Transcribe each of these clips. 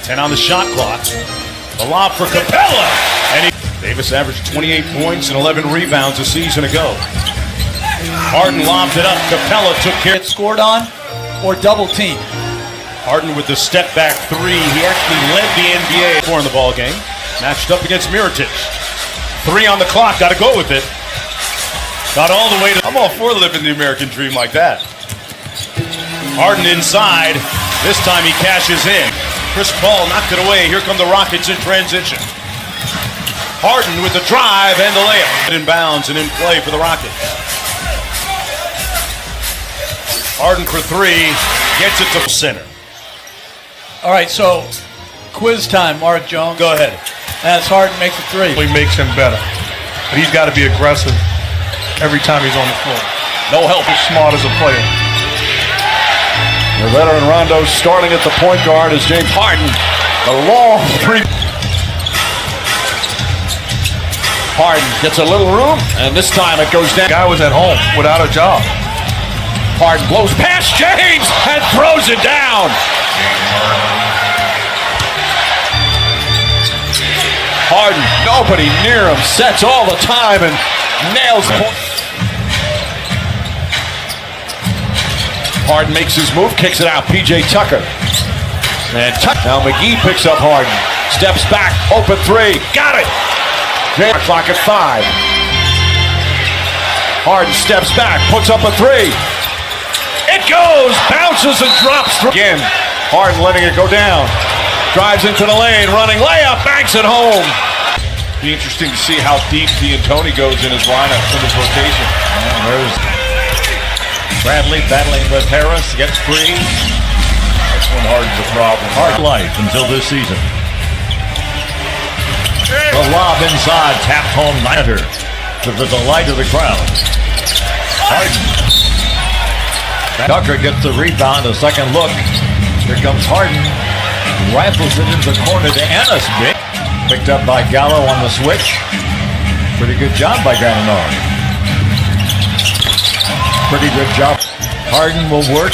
10 on the shot clock. The lob for Capella. And Davis averaged 28 points and 11 rebounds a season ago. Harden lobbed it up. Capella took care. Scored on or double team. Harden with the step back three. He actually led the NBA for in the ball game. Matched up against Mirotic. 3 on the clock. Got to go with it. Got all the way to. I'm all for living the American dream like that. Harden inside. This time he cashes in. Chris Paul knocked it away. Here come the Rockets in transition. Harden with the drive and the layup. In bounds and in play for the Rockets. Harden for 3. Gets it to center. All right, so quiz time, Mark Jones. Go ahead. As Harden makes a 3. He makes him better. But he's got to be aggressive every time he's on the floor. No help. He's smart as a player. The veteran Rondo starting at the point guard as James Harden. A long 3. Harden gets a little room, and this time it goes down. The guy was at home without a job. Harden blows past James and throws it down. Harden, nobody near him, sets all the time and nails the point. Harden makes his move, kicks it out. PJ Tucker. And now McGee picks up Harden. Steps back, open 3. Got it. Clock at 5. Harden steps back, puts up a 3. It goes, bounces and drops again. Harden letting it go down. Drives into the lane, running layup, banks it home. Be interesting to see how deep D'Antoni goes in his lineup from his rotation. There's Bradley battling with Harris, gets free. That's when Harden's a problem. Hard life until this season. The lob inside, tapped home Nighter to the delight of the crowd. Harden. Tucker gets the rebound, a second look. Here comes Harden. Rifles it into the corner to Ennis. Picked up by Gallo on the switch. Pretty good job by Gallinari. Pretty good job. Harden will work.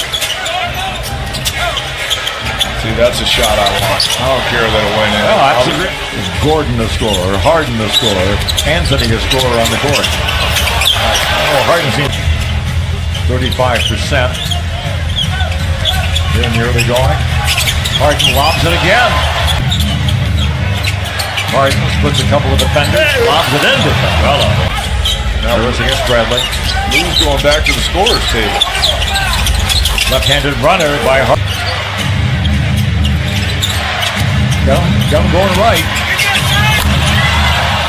See, that's a shot I want. I don't care that it went in. Oh, absolutely. Gordon the scorer, Harden the scorer, Anthony the scorer on the court. Oh, Harden seems 35% here in the early going. Harden lobs it again. Harden splits a couple of defenders, lobs it into Capella. Now it's against Bradley. Lou's going back to the scorer's table. Left-handed runner by Harden. Got him going right.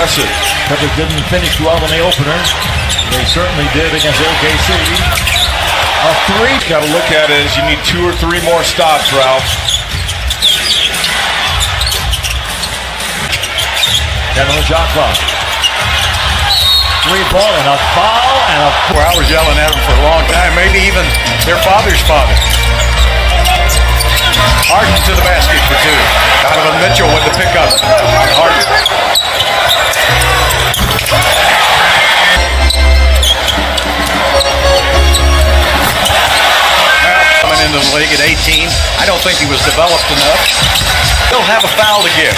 That's it. But it didn't finish well in the opener. They certainly did against OKC. A 3. Got to look at it as you need 2 or 3 more stops, Ralph. 10 on the shot clock. 3 ball and a foul and a. I was yelling at him for a long time, maybe even their father's father. Harden to the basket for 2. Donovan Mitchell with the pickup. Harden. Coming into the league at 18, I don't think he was developed enough. He'll have a foul to give.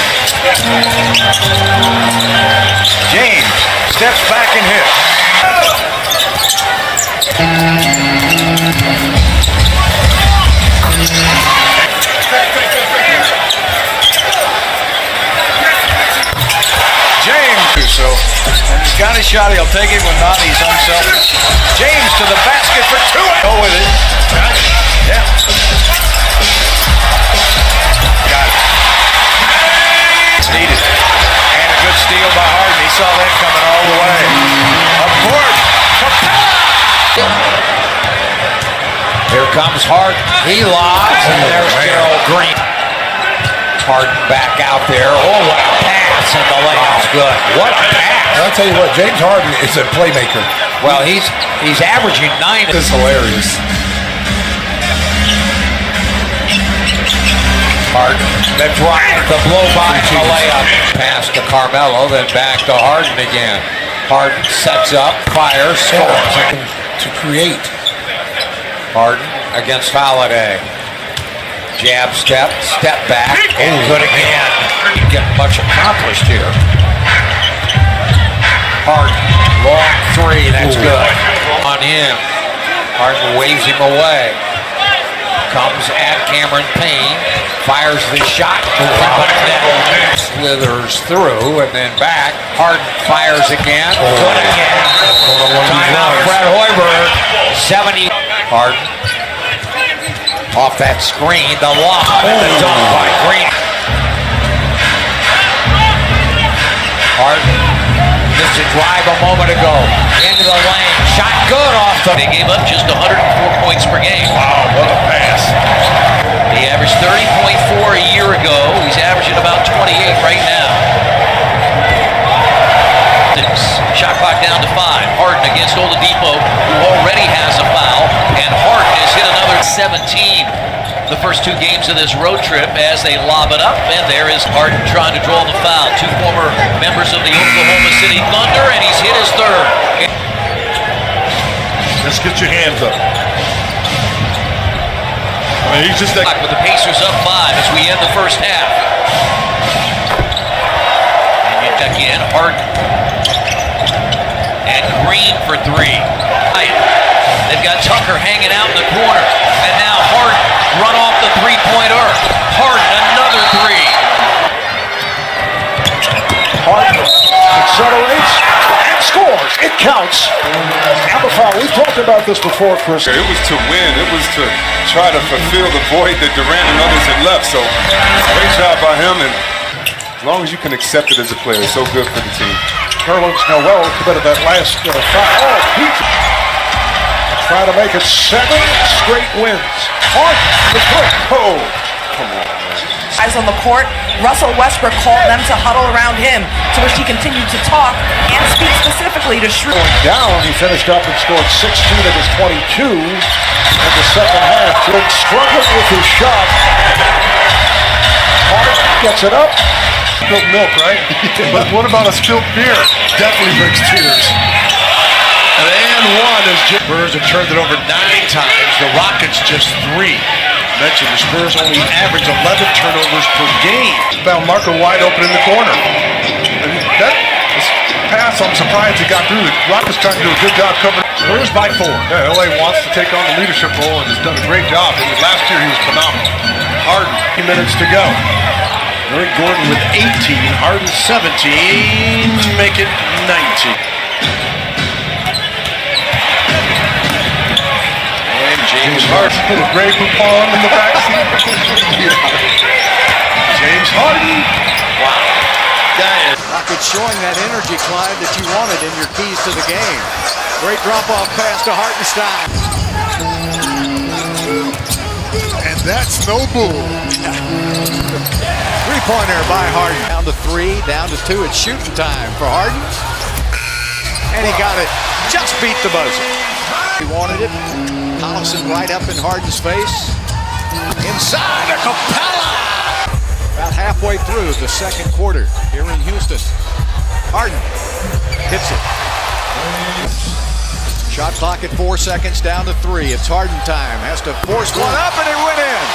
James steps back and hits. James, so when he's got his shot, he'll take it. When not, he's unselfish. James to the basket for 2. Go with it. Yeah. Got it. It's needed. And a good steal by Harden. He saw that coming all the way. Up court. Here comes Harden. He lobs, and there's Gerald Green. Harden back out there. Oh, what a pass, and the layup's good. What a pass. I'll tell you what, James Harden is a playmaker. Well, he's averaging 9. This is hilarious. Harden, the drive, the blow by, the layup. Pass to Carmelo, then back to Harden again. Harden sets up, fires, scores. To create. Harden against Holiday. Jab step, step back, and good again. Didn't get much accomplished here. Harden, long three, that's good. On him. Harden waves him away. Comes at Cameron Payne, fires the shot. Slithers through and then back. Harden fires again. Good again. Timeout, Fred Hoiberg. 70. Harden. Off that screen, the lob and the dunk by Green. Harden missed a drive a moment ago. Into the lane. Shot good off the... They gave up just 104 points per game. Wow, what a pass. He averaged 30.4 a year ago. He's averaging about 28 right now. Shot clock down to 5. Harden against Oladipo, who already has a foul. And Harden has hit another 17 the first 2 games of this road trip as they lob it up. And there is Harden trying to draw the foul. 2 former members of the Oklahoma City Thunder, and he's hit his third. Just get your hands up. I mean, he's just With the Pacers up 5 as we end the first half. And you check in Harden. And Green for 3. They've got Tucker hanging out in the corner. And now Harden run off the three-pointer. Harden, another 3. Harden accelerates and scores. It counts. Number 5. We've talked about this before, Chris. It was to win. It was to try to fulfill the void that Durant and others had left. So great job by him. And as long as you can accept it as a player, it's so good for the team. Nerlens Noel committed that last foul. Oh, Pete. Try to make it 7 straight wins. Harden, the trick. Oh, come on, man. Eyes on the court, Russell Westbrook called them to huddle around him, to which he continued to talk and speak specifically to Schroeder. Down, he finished up and scored 16 of his 22 in the second half. Schroeder struggling with his shot. Harden gets it up. Spilled milk, right? But what about a spilled beer? Definitely brings tears. And one as Spurs have turned it over 9 times. The Rockets just 3. Mentioned the Spurs only average 11 turnovers per game. Found Marco wide open in the corner. And that pass, I'm surprised he got through. The Rockets trying to do a good job covering. Spurs by 4. Yeah, LA wants to take on the leadership role and has done a great job. And last year he was phenomenal. Harden, 8 minutes to go. Eric Gordon with 18, Harden 17, make it 19. And James Harden. Put a Grey Poupon in the backseat. James Harden. Wow. Guys. Rockets showing that energy, Clyde, that you wanted in your keys to the game. Great drop-off pass to Hartenstein. And that's no bull. Three-pointer by Harden. Down to 3, down to 2. It's shooting time for Harden. And he got it. Just beat the buzzer. He wanted it. Collison right up in Harden's face. Inside to Capella. About halfway through the second quarter here in Houston. Harden hits it. Shot clock at 4 seconds, down to 3. It's Harden time. Has to force one up and it went in.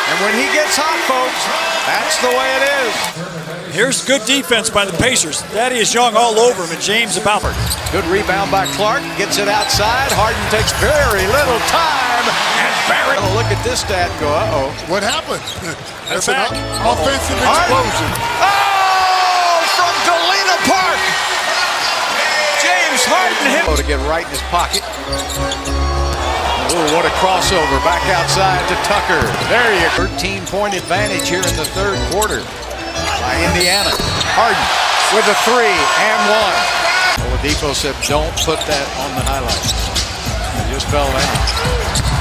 And when he gets hot, folks, that's the way it is. Here's good defense by the Pacers. Thaddeus Young all over him and James Bauer. Good rebound by Clark. Gets it outside. Harden takes very little time. And Barrett will look at this stat and go, uh-oh. What happened? That's They're an back. offensive explosion. Oh, from Galena Park. James Harden hit to get right in his pocket. Oh, what a crossover. Back outside to Tucker. There you go. 13-point advantage here in the third quarter by Indiana. Harden with a 3 and 1. Oladipo said, don't put that on the highlights. He just fell down.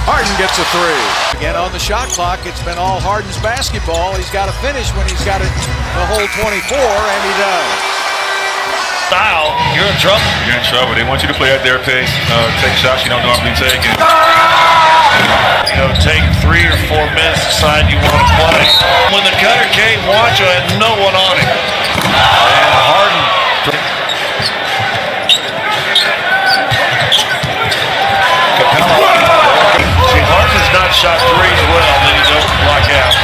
Harden gets a 3. Again on the shot clock. It's been all Harden's basketball. He's got to finish when he's got it the whole 24, and he does. Style, you're in trouble. You're in trouble. They want you to play at their pace, take shots you don't normally take. And Take 3 or 4 minutes, decide you want to play. When the cutter came, Wancho had no one on him. And Harden. See, Harden's not shot threes well, then he's open block out.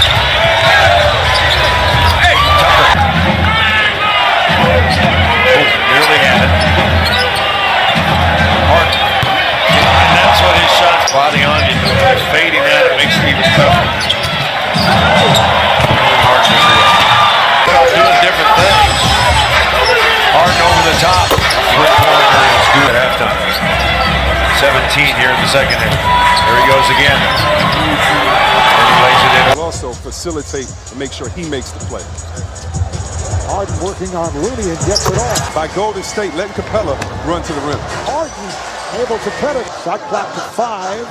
goes again. And he lays it in. Will also facilitate and make sure he makes the play. Harden working on Looney and gets it off. By Golden State, letting Capella run to the rim. Harden able to cut it. Shot clock to 5.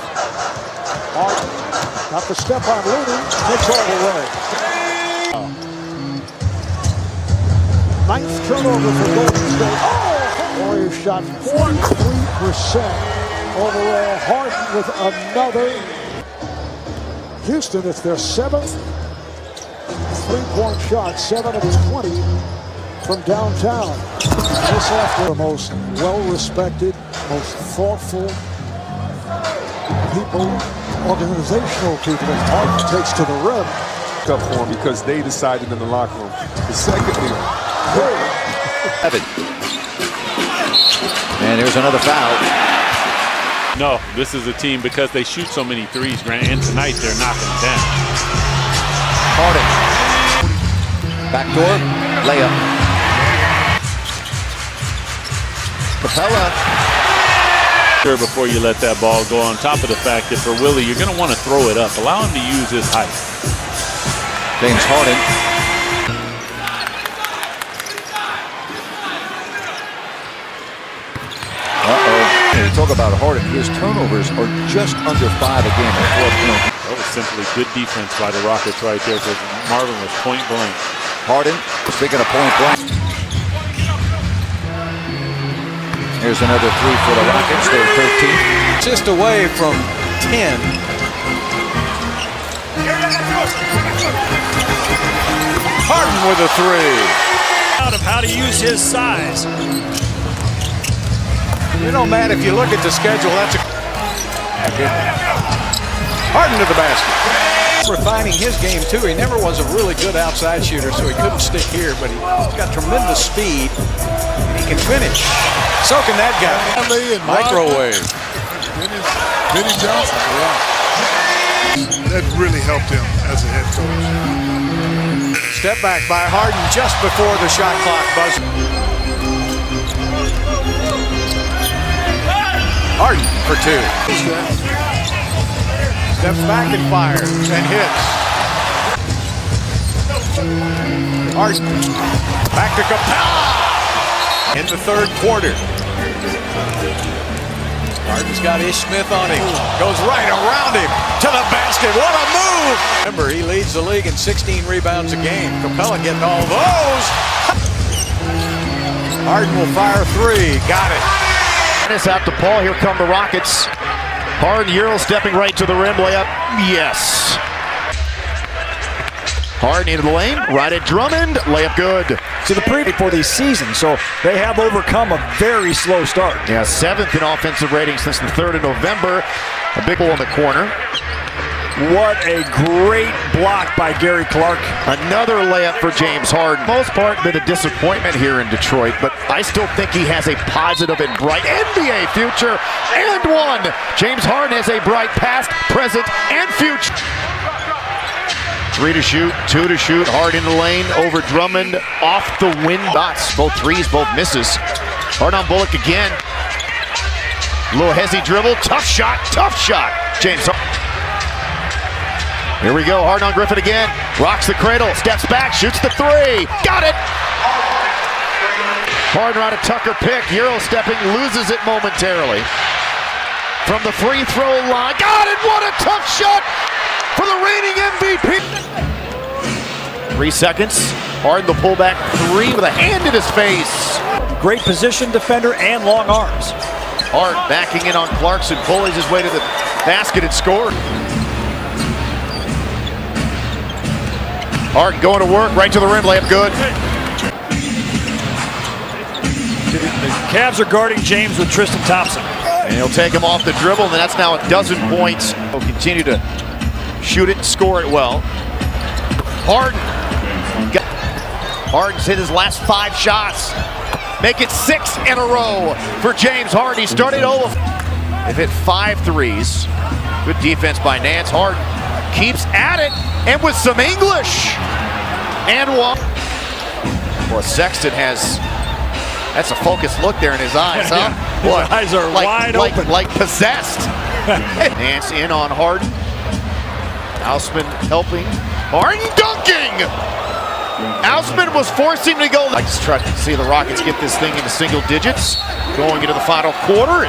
Harden got the step on Looney. Takes all the way. Ninth turnover for Golden State. Warriors shot 43% overall. Harden with another. Houston, it's their 7th three-point shot, 7 of 20 from downtown. This after the most well-respected, most thoughtful people, organizational people that Harden takes to the rim. Up for him because they decided in the locker room. The second thing. And here's another foul. No, this is a team because they shoot so many threes, Grant, and tonight they're knocking them down. Harden. Backdoor layup. Capella. Before you let that ball go, on top of the fact that for Willie, you're going to want to throw it up. Allow him to use his height. James Harden. You talk about Harden. His turnovers are just under 5 a game at 4 points. That was simply good defense by the Rockets right there because Marvin was point blank. Harden, speaking of point blank. Here's another 3 for the Rockets. They're 13. Just away from 10. Harden with a 3. Out of how to use his size. You know, Matt, if you look at the schedule, that's a... Harden to the basket. Refining his game, too. He never was a really good outside shooter, so he couldn't stick here, but he's got tremendous speed, and he can finish. Soaking that guy. Microwave. Vinny Johnson. That really helped him as a head coach. Step back by Harden just before the shot clock buzzer. Harden for 2. Steps back and fires and hits. Harden back to Capella in the third quarter. Harden's got Ish Smith on him. Goes right around him to the basket. What a move! Remember, he leads the league in 16 rebounds a game. Capella getting all those. Harden will fire 3. Got it. It's out to Paul. Here come the Rockets. Harden, Euro stepping right to the rim. Layup. Yes. Harden into the lane. Right at Drummond. Layup good. To the preview for these seasons, so they have overcome a very slow start. Yeah, 7th in offensive rating since the 3rd of November. A big hole in the corner. What a great block by Gary Clark. Another layup for James Harden. Most part been a disappointment here in Detroit, but I still think he has a positive and bright NBA future. And one. James Harden has a bright past, present, and future. 3 to shoot, 2 to shoot. Harden in the lane, over Drummond, off the wind. Dots, both threes, both misses. Harden on Bullock again. Little hezzy dribble, tough shot, James Harden. Here we go, Harden on Griffin again. Rocks the cradle, steps back, shoots the 3. Got it! Harden on a Tucker pick, Euro stepping, loses it momentarily. From the free throw line, got it! What a tough shot for the reigning MVP! 3 seconds, Harden the pullback 3 with a hand in his face. Great position defender and long arms. Harden backing in on Clarkson, bullies his way to the basket and scored. Harden going to work, right to the rim, layup good. The Cavs are guarding James with Tristan Thompson. And he'll take him off the dribble, and that's now a dozen points. He'll continue to shoot it and score it well. Harden's hit his last 5 shots. Make it 6 in a row for James Harden. He started 0. They've hit 5 threes. Good defense by Nance. Harden keeps at it, and with some English. And one. Well, Sexton has, that's a focused look there in his eyes, huh? His eyes are wide open. Like possessed. Nance in on Harden. Houseman helping. Harden dunking! Houseman was forcing him to go. I just try to see the Rockets get this thing into single digits going into the final quarter.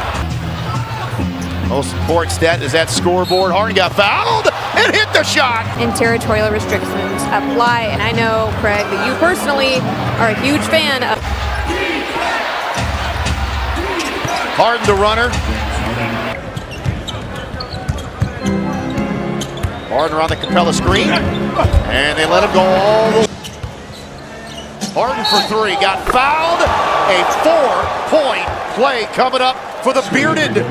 Most important stat is that scoreboard. Harden got fouled and hit the shot. And territorial restrictions apply. And I know, Craig, that you personally are a huge fan of. Harden the runner. Harden around the Capella screen. And they let him go all the way. Harden for three. Got fouled. A 4-point play coming up for the bearded.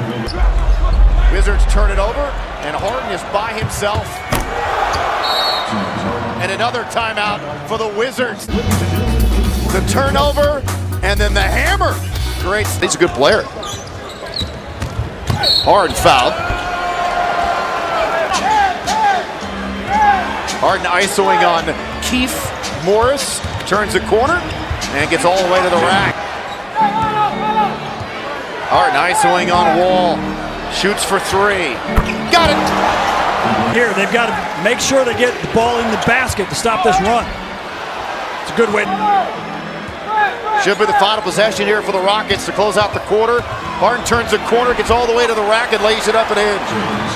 Wizards turn it over, and Harden is by himself. And another timeout for the Wizards. The turnover, and then the hammer. Great. He's a good player. Harden fouled. Harden isoing on Keith Morris. Turns the corner, and gets all the way to the rack. Harden isoing on Wall. Shoots for three. Got it! Here, they've got to make sure they get the ball in the basket to stop this run. It's a good way. Should be the final possession here for the Rockets to close out the quarter. Harden turns the corner, gets all the way to the rack, and lays it up and in.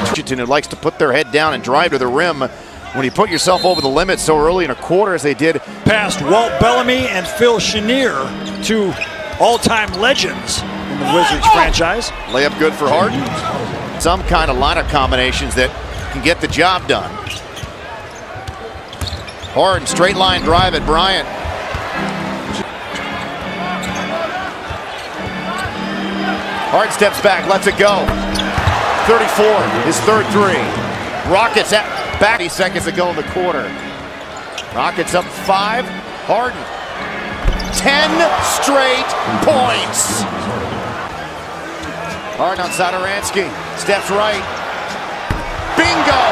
Washington, who likes to put their head down and drive to the rim. When you put yourself over the limit so early in a quarter as they did. Past Walt Bellamy and Phil Chenier, two all-time legends in the Wizards franchise. Layup good for Harden. Some kind of lineup combinations that can get the job done. Harden, straight line drive at Bryant. Harden steps back, lets it go. 34, his third three. Rockets at back 80 seconds to go in the quarter. Rockets up 5. Harden. 10 straight points. Harden on Satoransky. Steps right. Bingo!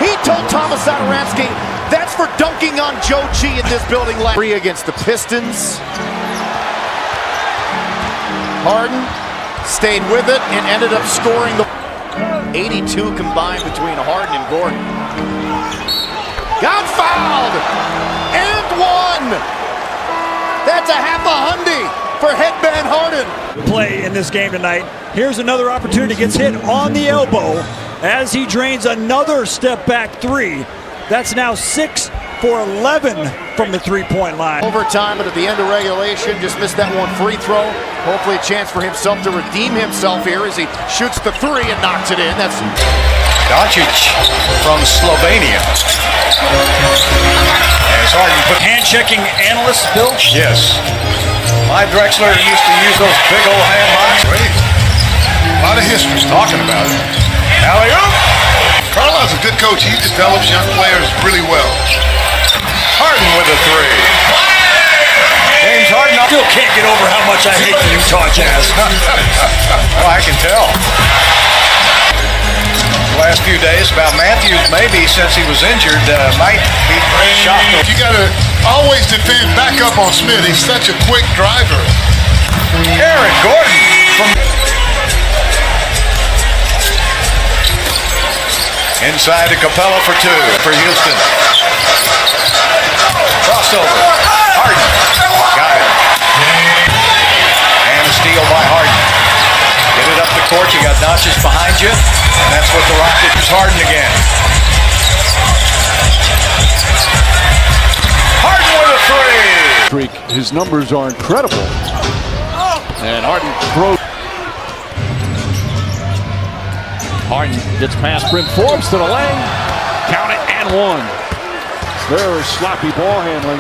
He told Thomas Satoransky that's for dunking on Joe Chi in this building last. 3 against the Pistons. Harden stayed with it and ended up scoring the 82 combined between Harden and Gordon. Got fouled! And one! That's a half a hundy for headband Harden. Play in this game tonight. Here's another opportunity. Gets hit on the elbow as he drains another step back three. That's now 6 for 11 from the three-point line. Overtime, but at the end of regulation, just missed that one free throw. Hopefully a chance for himself to redeem himself here as he shoots the three and knocks it in. That's Doncic from Slovenia. As Harden put hand-checking analyst, Bill? Yes. Clyde Drexler used to use those big old hand marks. A lot of history talking about it. Alley-oop! Carlisle's a good coach. He develops young players really well. Harden with a three. James Harden Still can't get over how much I hate the Utah Jazz. Well, I can tell. The last few days about Matthews, maybe since he was injured, might be shocked. You got to always defend back up on Smith. He's such a quick driver. Aaron Gordon from inside to Capella for 2 for Houston. Crossover. Harden. Got it. And a steal by Harden. Get it up the court. You got Doncic behind you. And that's what the Rockets. Harden again. Harden with a three. His numbers are incredible. And Harden throws. Harden gets past Bryn Forbes to the lane. Count it and one. Very sloppy ball handling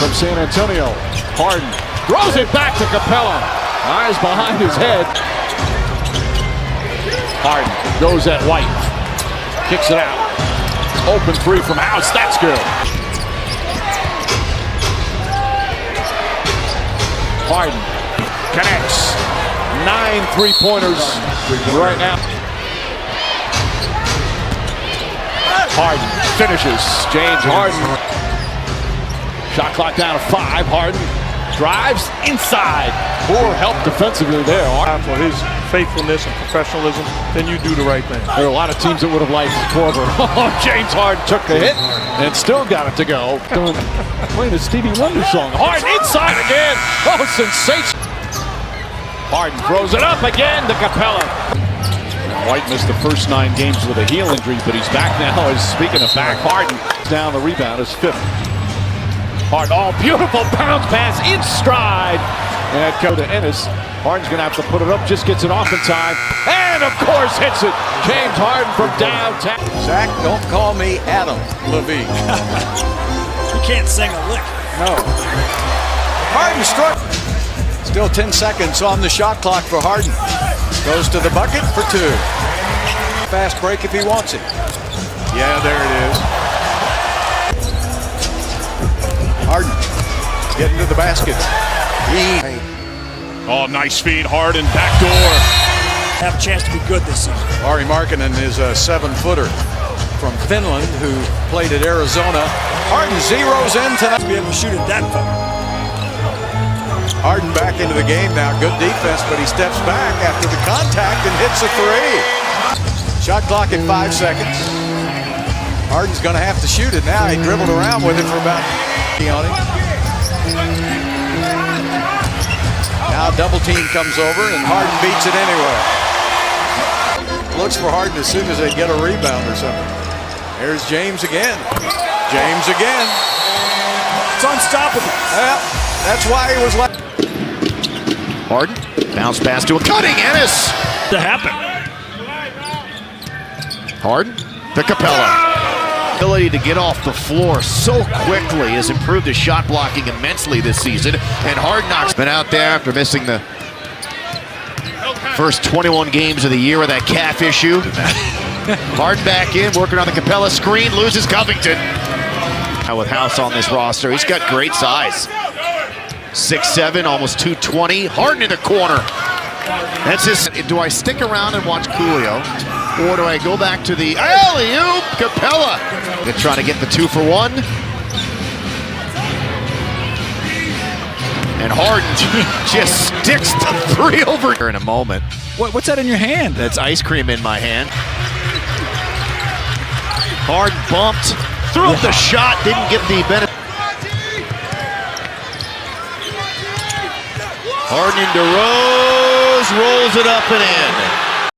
from San Antonio. Harden throws it back to Capella. Eyes behind his head. Harden goes at White. Kicks it out. Open three from House. That's good. Harden connects. 9 3-pointers right now. Harden finishes. James Harden. Shot clock down to 5. Harden drives inside. Poor help defensively there. For his faithfulness and professionalism, then you do the right thing. There are a lot of teams that would have liked Korver. James Harden took the hit and still got it to go. Playing a Stevie Wonder song. Harden inside again. Oh, sensation. Harden throws it up again to Capella. White missed the first 9 games with a heel injury, but he's back now. Speaking of back, Harden down the rebound is 5th. Harden, beautiful bounce pass in stride. And go to Ennis. Harden's going to have to put it up, just gets it off in time. And, of course, hits it. James Harden from downtown. Zach, don't call me Adam Levine. You can't sing a lick. No. Harden struck. Still 10 seconds on the shot clock for Harden. Goes to the bucket for 2. Fast break if he wants it. Yeah, there it is. Harden getting to the basket. Nice feed, Harden, backdoor. Have a chance to be good this season. Ari Markkanen is a 7-footer from Finland who played at Arizona. Harden zeroes in tonight. To be able to shoot it that far. Harden back into the game now. Good defense, but he steps back after the contact and hits a 3. Shot clock at 5 seconds. Harden's going to have to shoot it now. He dribbled around with it for about on him. Now double team comes over and Harden beats it anyway. Looks for Harden as soon as they get a rebound or something. There's James again. James again. It's unstoppable. Well, that's why he was left. Harden, bounce pass to a cutting Ennis. To happen. Harden to Capella. Ability to get off the floor so quickly has improved his shot blocking immensely this season. And Harden knocks been out there after missing the first 21 games of the year with that calf issue. Harden back in, working on the Capella screen, loses Covington. Now with House on this roster, he's got great size. 6'7", almost 220. Harden in the corner. That's his. Do I stick around and watch Coolio? Or do I go back to the alley-oop? Capella. They're trying to get the 2 for 1. And Harden just sticks the 3 over here in a moment. What's that in your hand? That's ice cream in my hand. Harden bumped, threw up the shot, didn't get the benefit. Harden into Rose, rolls it up and in.